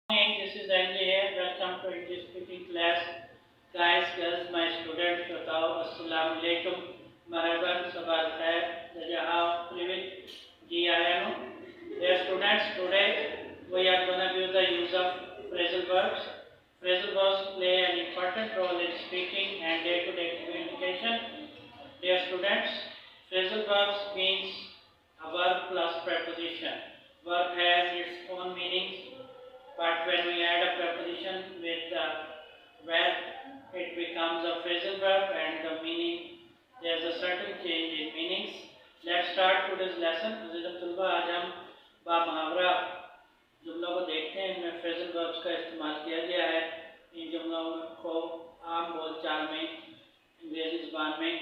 Hey, this is Andy here. Welcome to English speaking class. Guys, girls, my students, बताओ अस्सलाम वालेकुम, मरहबन, sabah al khair, जहाँ privet जी आया हूँ. Dear students, today we are going to use the use of phrasal verbs. Phrasal verbs play an important role in speaking and day-to-day communication. Dear students, phrasal verbs means a verb plus preposition. Verb has its own meanings. But when we add a preposition with the verb, it becomes a phrasal verb and the meaning, there's a certain change in meanings. Let's start today's lesson. आज हम बा मुहावरा जुमलों को देखते हैं. इनमें phrasal verbs का इस्तेमाल किया गया है. इन जुमलों को आम बोलचाल में अंग्रेजी ज़बान में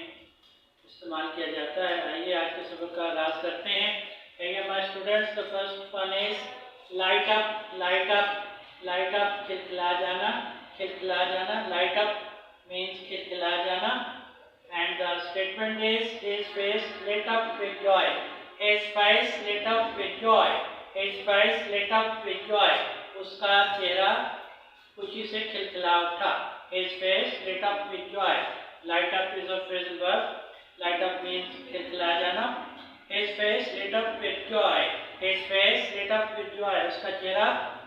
इस्तेमाल किया जाता है. आइए आज के सबक का आगाज़ करते हैं. Hey, my students, the first one is light up, light up, light up, खिलखिला जाना, खिलखिला जाना. Light up means खिलखिला जाना. And the statement is his face lit up with joy. His face lit up with joy. His face lit up with joy. उसका चेहरा खुशी से खिलखिला उठा. His face lit up with joy. Light up is a phrasal verb. Light up means खिलखिला जाना. His face lit up with joy. His face lit up with joy. उसका चेहरा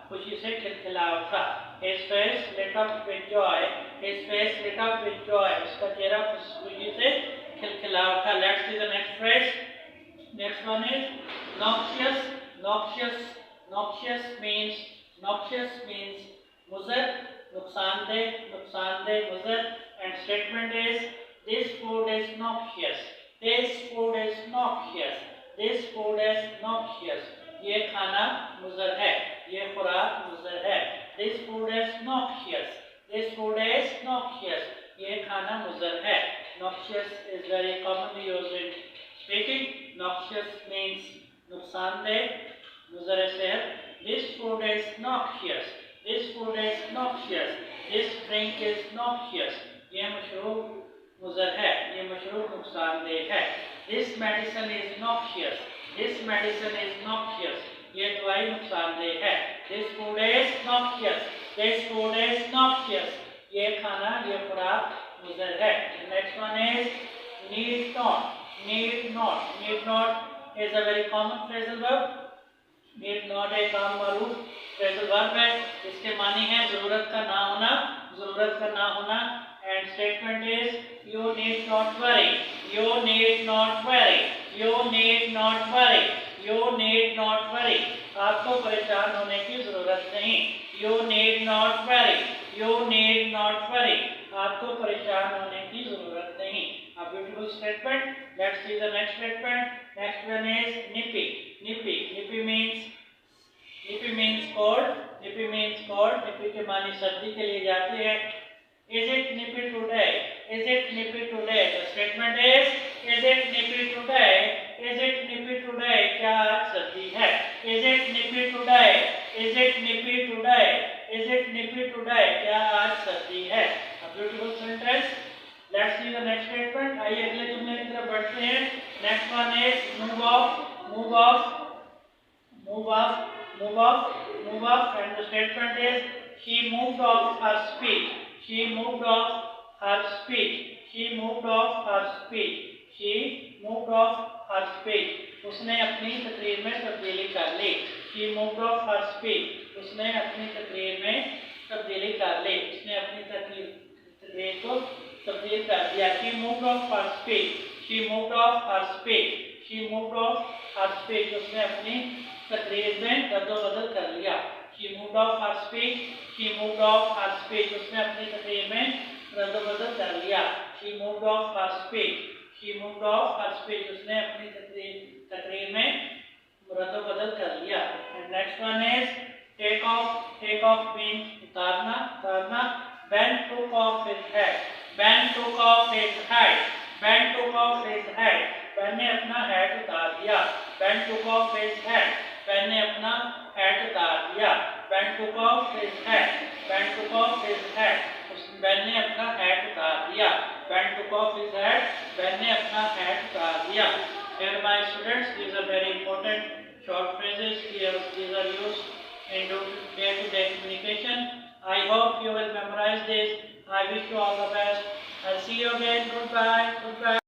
खुशी से खिलखिला उठा. His face lit up with joy. His face lit up with joy. उसका चेहरा खुशी से खिलखिला उठा. Let's see the next phrase. Next one is noxious. Noxious. Noxious means मुज़र, नुकसानदेह, नुकसानदेह, मुज़र. And statement is this food is noxious. This food is noxious. This food is noxious. ये खाना मुज़र है. ये खुराक मुज़र है. This food is noxious. This food is noxious. ये खाना मुज़र है. Noxious is very commonly used in speaking. Noxious means नुकसानदेह, मुज़र सेहत. This food is noxious. This food is noxious. This drink is noxious. ये मशरूब मुज़र है. ये मशरूब नुकसानदेह है. This medicine is noxious. This medicine is noxious. ये दवाई नुकसानदेह है. This food is noxious. This food is noxious. ये खाना, ये खुराक मुज़र है. The next one is need not. Need not. Need not is a very common phrasal verb. Need not एक आम मारूफ phrasal verb है. इसके मानी है ज़रूरत का ना होना, ज़रूरत का ना होना. And statement is you need not worry. You need not worry. You need not worry. You need not worry. आपको परेशान होने की ज़रूरत नहीं. You need not worry. You need not worry. आपको परेशान होने की ज़रूरत नहीं. A beautiful statement. Let's see the next statement. Next one is nippy. Nippy. Nippy means cold. Nippy means cold. Nippy के मानी सर्दी के लिए जाती है. Is it nippy today? Is it nippy today? The statement is it nippy today? Is it nippy today? क्या आज सर्दी है? Is it nippy today? Is it nippy today? Is it nippy today? क्या आज सर्दी है? A beautiful sentence. Let's see the next statement. आइए अगले जुमले की तरफ बढ़ते हैं. Next one is move off, move off, move off, move off, move off. And the statement is she moved off her speech. She moved off her speech. She moved off her speech. She moved off her speech. उसने अपनी तकरीर में तब्दीली कर ली. She moved off her speech. उसने अपनी तकरीर में तब्दीली कर ली. उसने अपनी तकरीर को तब्दील कर दिया. She moved off her speech. She moved off her speech. She moved off her speech. उसने अपनी तकरीर में रद्द-ओ-बदल कर लिया. She moved off her speech. She moved off her speech. उसने अपनी तकरीर में रद्द-ओ-बदल कर लिया. She moved off her speech. She moved off her speech. उसने अपनी तकरीर में रद्द-ओ-बदल कर लिया. And next one is take off. Take off means उतारना, उतारना. Ben took off his hat. Ben took off his hat. Ben took off his hat. Ben ने अपना hat उतार दिया. Ben took off his hat. Ben ने अपना hat उतार दिया. Ben took off his hat. Ben took off his hat. Ben ने अपना hat उतार दिया. Ben took off his hat. Ben ने अपना hat उतार दिया. Here my students, these are very important short phrases. These are used in day-to-day communication. I hope you will memorize this. I wish you all the best. I'll see you again. Goodbye. Goodbye.